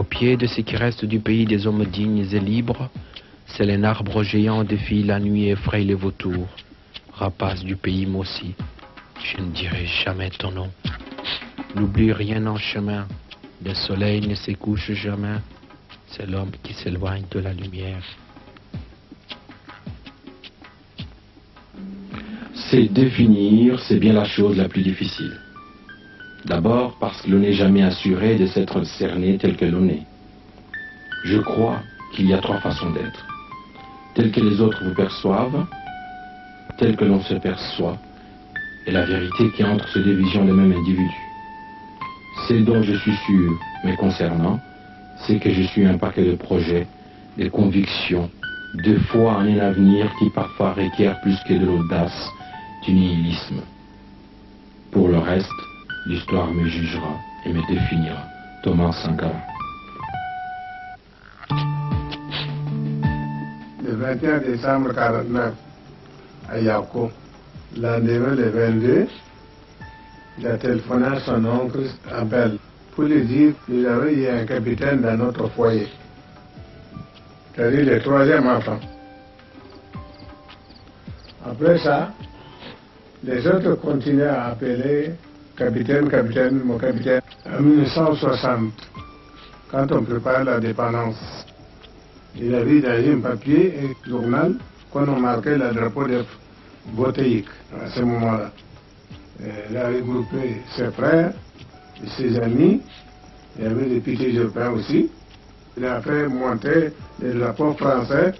Au pied de ce qui reste du pays des hommes dignes et libres, c'est un arbre géant défie la nuit et effraie les vautours. Rapace du pays maussi, je ne dirai jamais ton nom. N'oublie rien en chemin, le soleil ne se couche jamais, c'est l'homme qui s'éloigne de la lumière. C'est définir, c'est bien la chose la plus difficile. D'abord parce que l'on n'est jamais assuré de s'être cerné tel que l'on est. Je crois qu'il y a trois façons d'être. Telles que les autres vous perçoivent, telles que l'on se perçoit, et la vérité qui entre ces deux visions du même individu. C'est dont je suis sûr, mais concernant, c'est que je suis un paquet de projets, de convictions, de foi en un avenir qui parfois requiert plus que de l'audace, du nihilisme. Pour le reste, l'histoire me jugera et me définira. Thomas Sankara. Le 21 décembre 1949, à Yako, l'année le 22, il a téléphoné à son oncle Abel pour lui dire qu'il avait eu un capitaine dans notre foyer. C'est-à-dire le troisième enfant. Après ça, les autres continuaient à appeler capitaine, capitaine, mon capitaine. En 1960, quand on prépare la dépendance, il a vu dans un papier, un journal, qu'on a marqué le drapeau de Botéique à ce moment-là. Il a regroupé ses frères, ses amis, il y avait des petits Européens aussi. Il a fait monter le drapeau français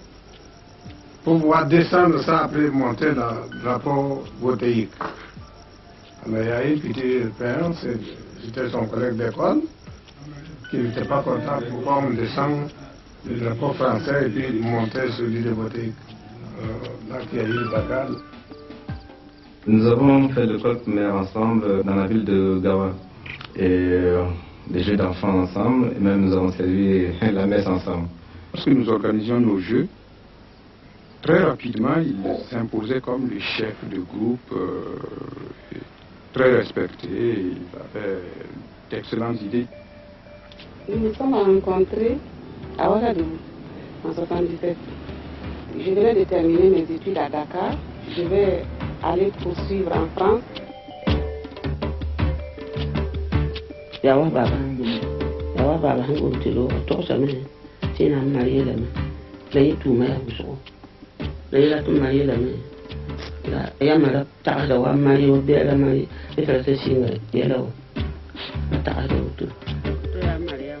pour pouvoir descendre ça après monter le drapeau Botéique. Mais il y a un petit Européen, c'était son collègue d'école, qui n'était pas content pourquoi on descend le drapeau français et puis monter celui de Botéique. Là, il y a eu le bagarre. Nous avons fait l'école primaire ensemble dans la ville de Gawa. Et des jeux d'enfants ensemble, et même nous avons servi la messe ensemble. Lorsque nous organisions nos jeux, très rapidement, il s'imposait comme le chef de groupe, très respecté, il avait d'excellentes idées. Nous nous sommes rencontrés à Ouagadougou en 1977. Je venais de terminer mes études à Dakar. Je vais aller poursuivre en France. Yawa baba hango tilo to same tina mariye la me la yitu ma ya buso la yila tu mariye la me la ya mala ta da wa mariye o be la mariye e fa se singa ya la ta da tu to ya mariya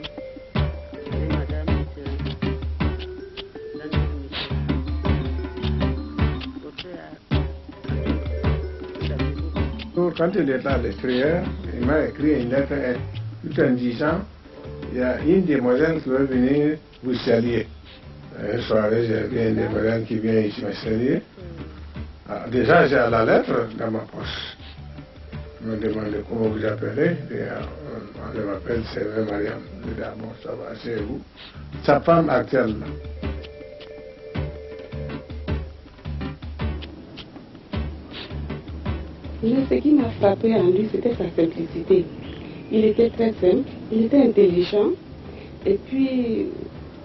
Quand il était à l'extérieur, il m'a écrit une lettre tout en disant il y a une demoiselle qui veut venir vous saluer. Une soirée, j'ai vu une demoiselle qui vient ici me saluer. Déjà, j'ai la lettre dans ma poche. Je me demande comment vous appelez. Je m'appelle Sylvain Mariam. Je dis, ah bon, ça va, c'est vous. Sa femme actuelle. Mais ce qui m'a frappé en lui, c'était sa simplicité. Il était très simple, il était intelligent et puis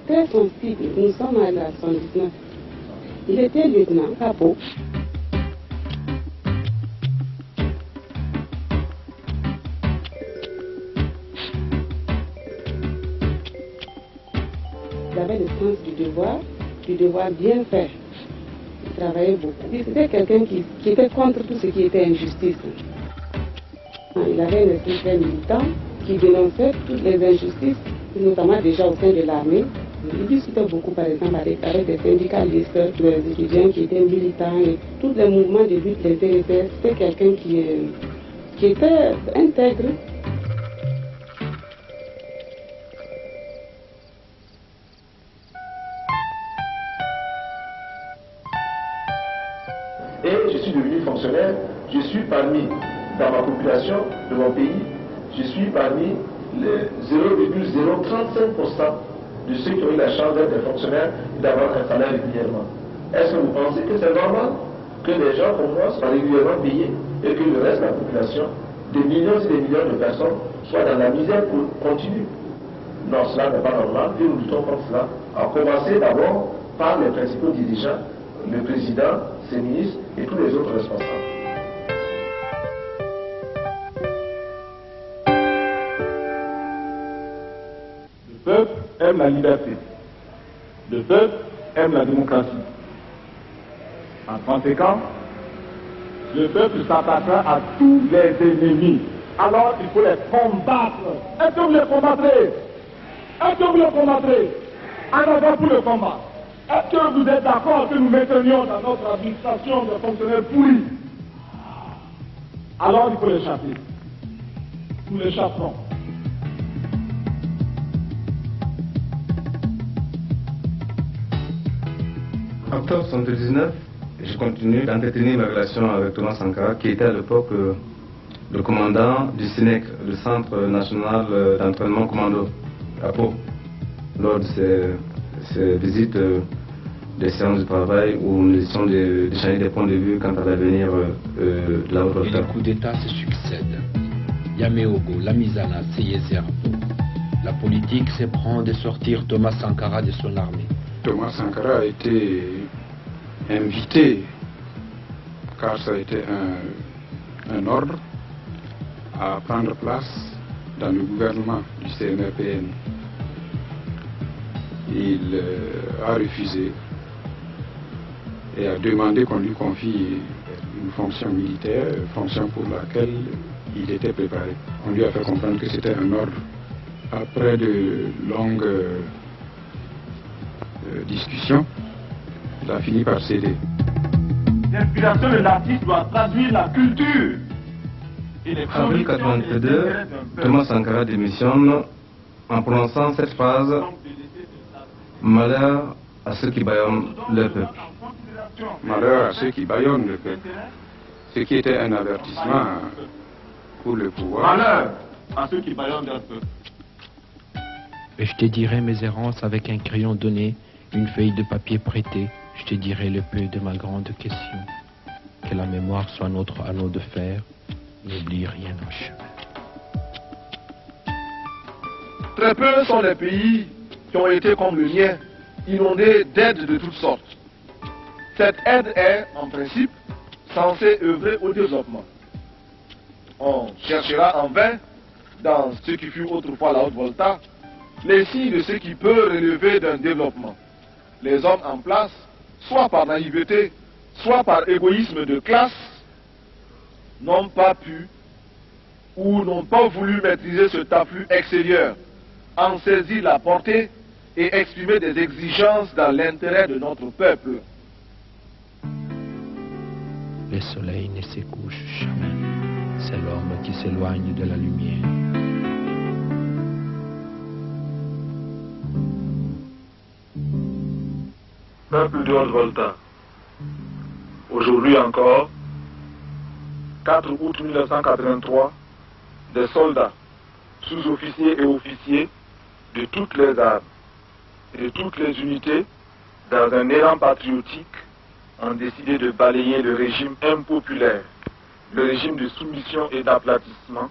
très sensible. Nous sommes à la 119. Il était lieutenant, capot. Il avait le sens du devoir bien fait. Il travaillait beaucoup. C'était quelqu'un qui était contre tout ce qui était injustice. Il avait un esprit très militant qui dénonçait toutes les injustices, notamment déjà au sein de l'armée. Il discutait beaucoup, par exemple, avec des syndicalistes, des étudiants qui étaient militants et tous les mouvements de lutte les intéressaient. C'était quelqu'un qui était intègre. Et je suis devenu fonctionnaire, je suis parmi, dans ma population de mon pays, je suis parmi les 0,035% de ceux qui ont eu la chance d'être des fonctionnaires et d'avoir un salaire régulièrement. Est-ce que vous pensez que c'est normal que des gens comme moi soient régulièrement payés et que le reste de la population, des millions et des millions de personnes, soient dans la misère continue? non, cela n'est pas normal, et nous luttons contre cela, à commencer d'abord par les principaux dirigeants, le président, ses ministres et tous les autres responsables. Le peuple aime la liberté. Le peuple aime la démocratie. En conséquence, le peuple s'attaquera à tous les ennemis. Alors il faut les combattre. Est-ce que vous les combattrez? Est-ce que vous les combattrez? En avant pour le combat. Est-ce que vous êtes d'accord que nous maintenions dans notre administration des fonctionnaires pourris? Alors il faut les chasser. Nous les chasserons. En octobre 1979, je continue d'entretenir ma relation avec Thomas Sankara, qui était à l'époque le commandant du SINEC, le Centre national d'entraînement commando, à Pau, lors de ces visites, des séances de travail où nous essayons d'échanger des points de vue quant à l'avenir de la haute. Et les coups d'État se succèdent. Yameogo, Lamizana, Seyezervo. La politique s'éprend de sortir Thomas Sankara de son armée. Thomas Sankara a été invité, car ça a été un ordre, à prendre place dans le gouvernement du CNRPN. Il a refusé et a demandé qu'on lui confie une fonction militaire, fonction pour laquelle il était préparé. On lui a fait comprendre que c'était un ordre. Après de longues discussions, il a fini par céder. L'inspiration de l'artiste doit traduire la culture. En avril 1982, Thomas Sankara démissionne en prononçant cette phrase: malheur à ceux qui bâillonnent le peuple. Malheur à ceux qui bâillonnent le peuple. Ce qui était un avertissement pour le pouvoir. Malheur à ceux qui bâillonnent le peuple. Et je te dirai mes errances avec un crayon donné, une feuille de papier prêtée. Je te dirai le peu de ma grande question. Que la mémoire soit notre anneau de fer. N'oublie rien en chemin. Très peu sont les pays qui ont été comme le mien, inondés d'aides de toutes sortes. Cette aide est, en principe, censée œuvrer au développement. On cherchera en vain, dans ce qui fut autrefois la Haute-Volta, les signes de ce qui peut relever d'un développement. Les hommes en place, soit par naïveté, soit par égoïsme de classe, n'ont pas pu ou n'ont pas voulu maîtriser cet afflux extérieur, en saisir la portée et exprimer des exigences dans l'intérêt de notre peuple. Le soleil ne se couche jamais. C'est l'homme qui s'éloigne de la lumière. Peuple de Haute-Volta, aujourd'hui encore, 4 août 1983, des soldats, sous-officiers et officiers de toutes les armes et de toutes les unités, dans un élan patriotique, ont décidé de balayer le régime impopulaire, le régime de soumission et d'aplatissement,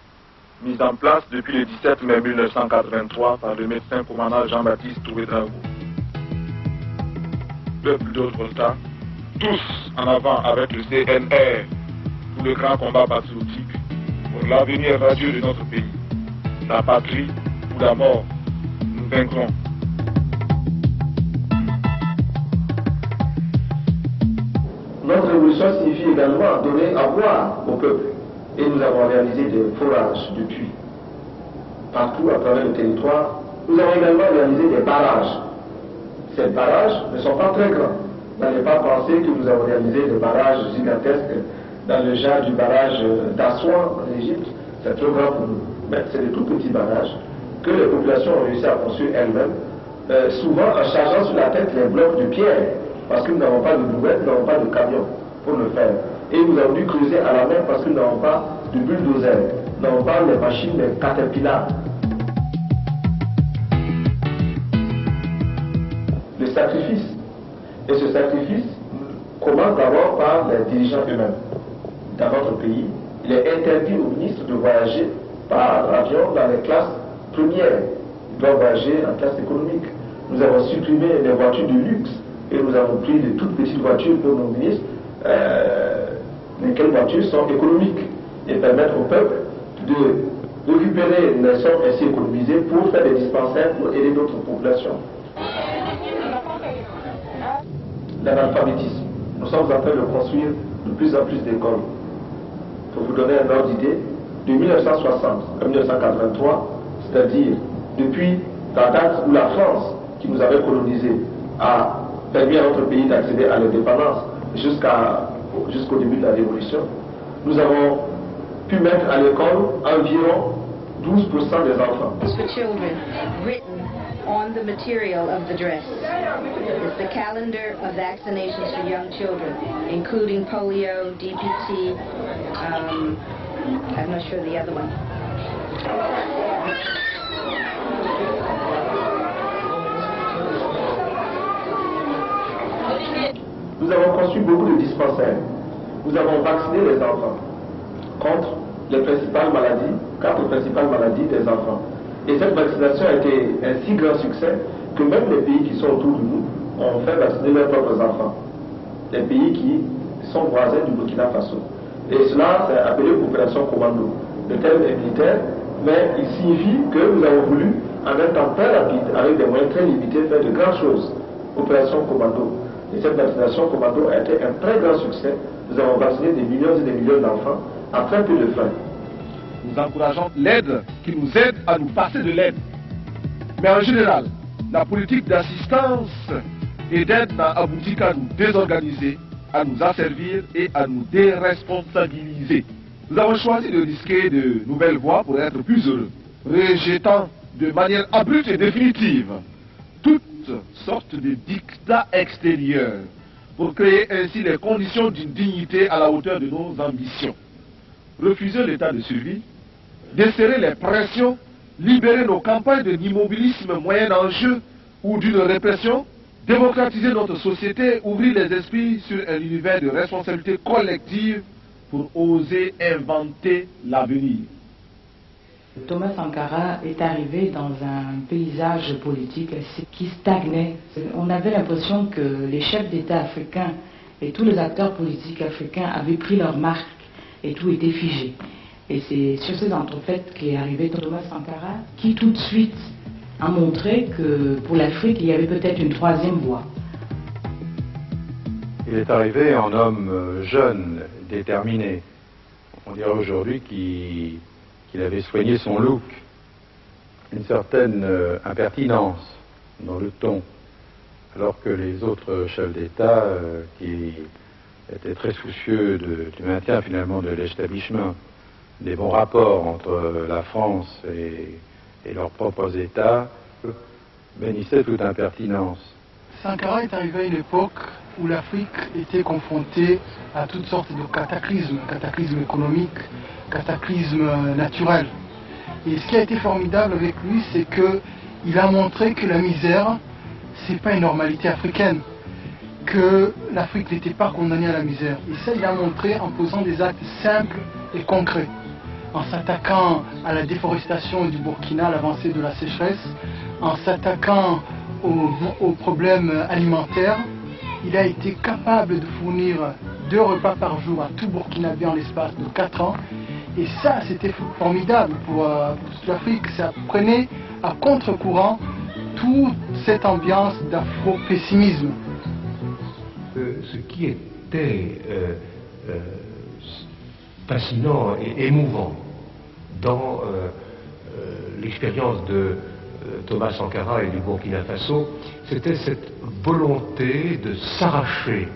mis en place depuis le 17 mai 1983 par le médecin commandant Jean-Baptiste Touré-Drago. Peuple de Haute-Volta, tous en avant avec le CNR pour le grand combat patriotique, pour l'avenir radieux de notre pays. La patrie ou la mort, nous vaincrons. Notre révolution signifie également donner à boire au peuple. Et nous avons réalisé des forages de puits partout à travers le territoire. Nous avons également réalisé des barrages. Ces barrages ne sont pas très grands. Vous n'allez pas penser que nous avons réalisé des barrages gigantesques dans le genre du barrage d'Assouan en Égypte. C'est trop grand pour nous. Mais c'est des tout petits barrages que les populations ont réussi à construire elles-mêmes, souvent en chargeant sur la tête les blocs de pierre, parce que nous n'avons pas de brouettes, nous n'avons pas de camion pour le faire. Et nous avons dû creuser à la main parce que nous n'avons pas de bulldozer, nous n'avons pas les machines, les caterpillars. Le sacrifice. Et ce sacrifice commence d'abord par les dirigeants eux-mêmes. Dans notre pays, il est interdit aux ministres de voyager par avion dans les classes premières. doivent voyager en classe économique. Nous avons supprimé les voitures de luxe et nous avons pris de toutes petites voitures pour nos ministres, lesquelles voitures sont économiques et permettent au peuple de récupérer les sommes ainsi économisées pour faire des dispensaires pour aider d'autres populations. L'analphabétisme. Nous sommes en train de construire de plus en plus d'écoles. Pour vous donner un ordre d'idée, de 1960 à 1983, c'est-à-dire depuis la date où la France, qui nous avait colonisés, a permis à notre pays d'accéder à l'indépendance jusqu'au début de la Révolution, nous avons pu mettre à l'école environ 12% des enfants. For children, written on the material of the dress. It's the calendar of vaccinations for young children, including polio, DPT, I'm not sure the other one. Nous avons conçu beaucoup de dispensaires. Nous avons vacciné les enfants contre les principales maladies, 4 principales maladies des enfants. Et cette vaccination a été un si grand succès que même les pays qui sont autour de nous ont fait vacciner leurs propres enfants. Les pays qui sont voisins du Burkina Faso. Et cela, c'est appelé opération commando. Le terme est militaire, mais il signifie que nous avons voulu, en un temps très rapide, avec des moyens très limités, faire de grandes choses. Opération commando. Et cette vaccination commando a été un très grand succès. Nous avons vacciné des millions et des millions d'enfants à très peu de frais. Nous encourageons l'aide qui nous aide à nous passer de l'aide. Mais en général, la politique d'assistance et d'aide n'a abouti qu'à nous désorganiser, à nous asservir et à nous déresponsabiliser. Nous avons choisi de risquer de nouvelles voies pour être plus heureux, rejetant de manière abrupte et définitive toutes sortes de dictats extérieurs pour créer ainsi les conditions d'une dignité à la hauteur de nos ambitions. Refuser l'état de survie, desserrer les pressions, libérer nos campagnes de l'immobilisme moyen enjeu ou d'une répression, démocratiser notre société, ouvrir les esprits sur un univers de responsabilité collective pour oser inventer l'avenir. Thomas Sankara est arrivé dans un paysage politique qui stagnait. On avait l'impression que les chefs d'État africains et tous les acteurs politiques africains avaient pris leur marque et tout était figé. Et c'est sur ces entrefaites qu'est arrivé Thomas Sankara, qui tout de suite a montré que pour l'Afrique, il y avait peut-être une troisième voie. Il est arrivé en homme jeune, déterminé. On dirait aujourd'hui qu'il avait soigné son look, une certaine impertinence dans le ton, alors que les autres chefs d'État qui étaient très soucieux du maintien finalement de l'établissement des bons rapports entre la France et leurs propres États, bénissaient toute impertinence. Sankara est arrivé à une époque où l'Afrique était confrontée à toutes sortes de cataclysmes économiques, cataclysmes naturels. Et ce qui a été formidable avec lui, c'est qu'il a montré que la misère, c'est pas une normalité africaine, que l'Afrique n'était pas condamnée à la misère. Et ça, il a montré en posant des actes simples et concrets, en s'attaquant à la déforestation du Burkina, l'avancée de la sécheresse, en s'attaquant aux problèmes alimentaires. Il a été capable de fournir 2 repas par jour à tout Burkinabé en l'espace de 4 ans. Et ça, c'était formidable pour toute l'Afrique. Ça prenait à contre-courant toute cette ambiance d'afro-pessimisme. Ce qui était fascinant et émouvant dans l'expérience de Thomas Sankara et du Burkina Faso, c'était cette volonté de s'arracher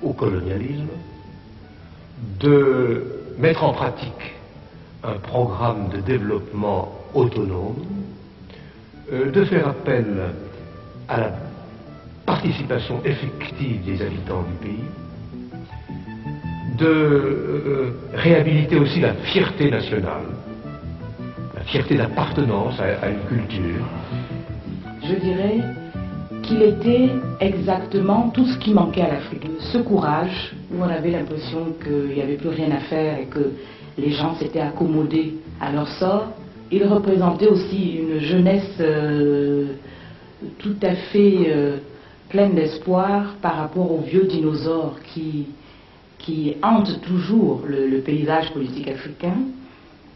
au colonialisme, de mettre en pratique un programme de développement autonome, de faire appel à la participation effective des habitants du pays, de réhabiliter aussi la fierté nationale, la fierté d'appartenance à une culture. Je dirais qu'il était exactement tout ce qui manquait à l'Afrique. Ce courage, où on avait l'impression qu'il n'y avait plus rien à faire et que les gens s'étaient accommodés à leur sort, Il représentait aussi une jeunesse tout à fait pleine d'espoir par rapport aux vieux dinosaures qui hantent toujours le paysage politique africain.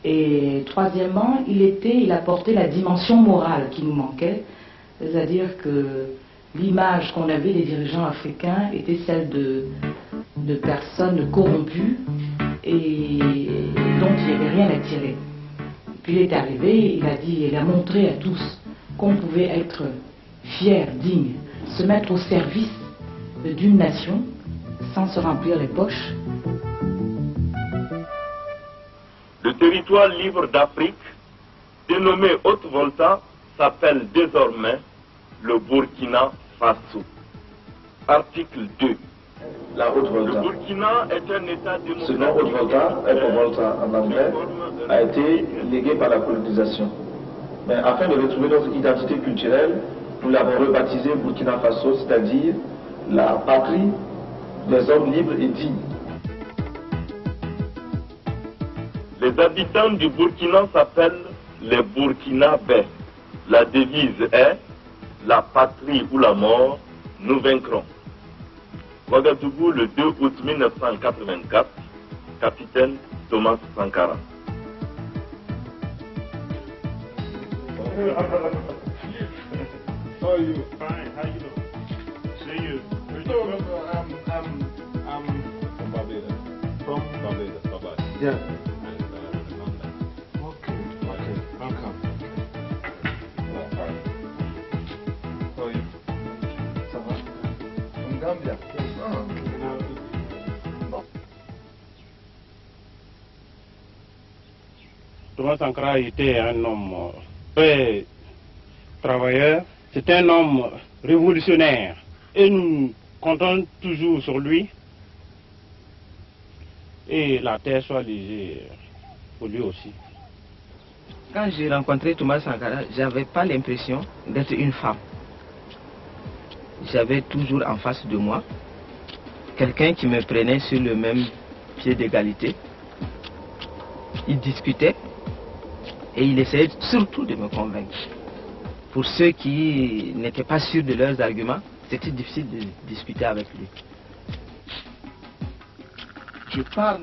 Et troisièmement, il apportait la dimension morale qui nous manquait, c'est-à-dire que l'image qu'on avait des dirigeants africains était celle de personnes corrompues et dont il n'y avait rien à tirer. Puis il est arrivé, il a montré à tous qu'on pouvait être fier, digne, se mettre au service d'une nation sans se remplir les poches. Le territoire libre d'Afrique, dénommé Haute-Volta, s'appelle désormais le Burkina Faso. Article 2. La Haute-Volta. Le Burkina est un État démocratique. Ce nom Haute-Volta, Haute-Volta en anglais, a été légué par la colonisation. Mais afin de retrouver notre identité culturelle, nous l'avons rebaptisé Burkina Faso, c'est-à-dire la patrie des hommes libres et dignes. Les habitants du Burkina s'appellent les Burkinabés. La devise est « La patrie ou la mort, nous vaincrons ». Ouagadougou, le 2 août 1984, capitaine Thomas Sankara. How are you? Fine. How you doing? See you. I'm from Barbados. From Barbados. Barbados. Yeah. Okay. Welcome. How are you? Ça va? From Gambia. Thomas Sankara était un homme très travailleur. C'est un homme révolutionnaire et nous comptons toujours sur lui. Et la terre soit légère pour lui aussi. Quand j'ai rencontré Thomas Sankara, je n'avais pas l'impression d'être une femme. J'avais toujours en face de moi quelqu'un qui me prenait sur le même pied d'égalité. Il discutait et il essayait surtout de me convaincre. Pour ceux qui n'étaient pas sûrs de leurs arguments, c'était difficile de discuter avec lui. Je parle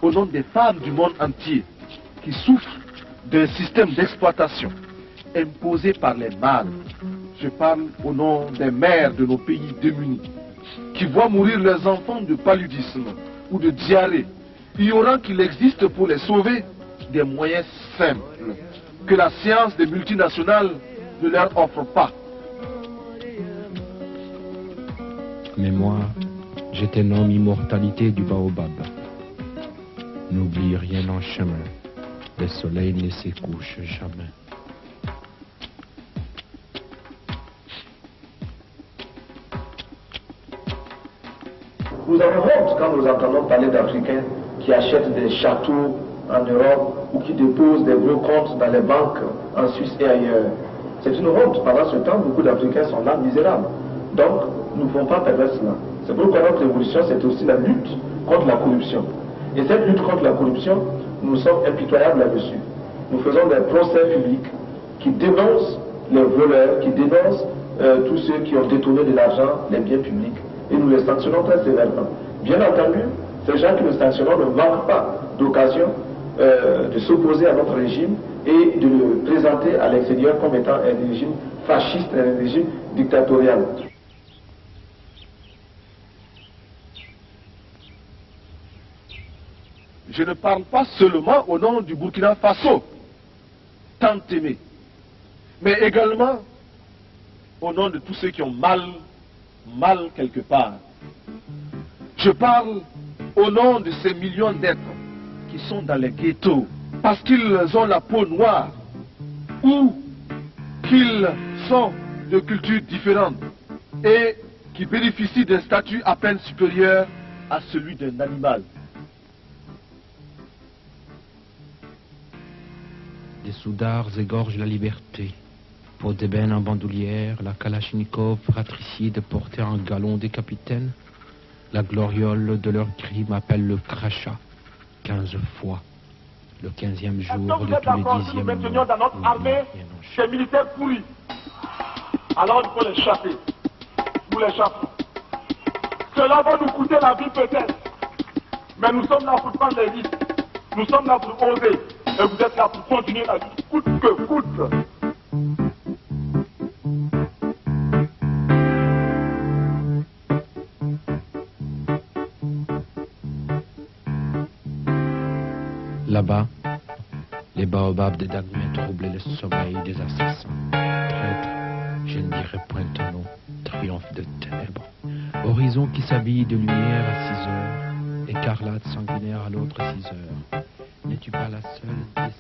au nom des femmes du monde entier qui souffrent d'un système d'exploitation imposé par les mâles. Je parle au nom des mères de nos pays démunis qui voient mourir leurs enfants de paludisme ou de diarrhée, ignorant qu'il existe pour les sauver des moyens simples que la science des multinationales ne leur offre pas. Mais moi, j'étais nomme immortalité du baobab. N'oublie rien en chemin, le soleil ne se couche jamais. Nous avons honte quand nous entendons parler d'Africains qui achètent des châteaux en Europe ou qui déposent des gros comptes dans les banques en Suisse et ailleurs. C'est une honte. Pendant ce temps, beaucoup d'Africains sont là misérables. Donc, nous ne pouvons pas permettre cela. C'est pourquoi notre révolution, c'est aussi la lutte contre la corruption. Et cette lutte contre la corruption, nous sommes impitoyables là-dessus. Nous faisons des procès publics qui dénoncent les voleurs, qui dénoncent tous ceux qui ont détourné de l'argent, les biens publics. Et nous les sanctionnons très sévèrement. Bien entendu, ces gens que nous sanctionnons ne manquent pas d'occasion de s'opposer à notre régime et de le présenter à l'extérieur comme étant un régime fasciste, un régime dictatorial. Je ne parle pas seulement au nom du Burkina Faso, tant aimé, mais également au nom de tous ceux qui ont mal quelque part. Je parle au nom de ces millions d'êtres qui sont dans les ghettos parce qu'ils ont la peau noire ou qu'ils sont de cultures différentes et qui bénéficient d'un statut à peine supérieur à celui d'un animal. Des soudards égorgent la liberté. Pour d'ébène en bandoulière, la Kalachnikov fratricide portée en galon des capitaines. La gloriole de leur crime appelle le crachat 15 fois. le 15e jour Est-ce que vous de êtes tous les d'accord si nous 10e maintenions mois. dans notre armée des militaires pourris? Alors il faut les chasser. Nous les chassons. Cela va nous coûter la vie peut-être. Mais nous sommes là pour prendre les risques. Nous sommes là pour oser. Et vous êtes là pour continuer la vie coûte que coûte. Là-bas, les baobabs des Dagmé troublent le sommeil des assassins. Traître, je ne dirai point ton nom, triomphe de ténèbres. Horizon qui s'habille de lumière à 6 heures, écarlate sanguinaire à l'autre 6 heures. N'es-tu pas la seule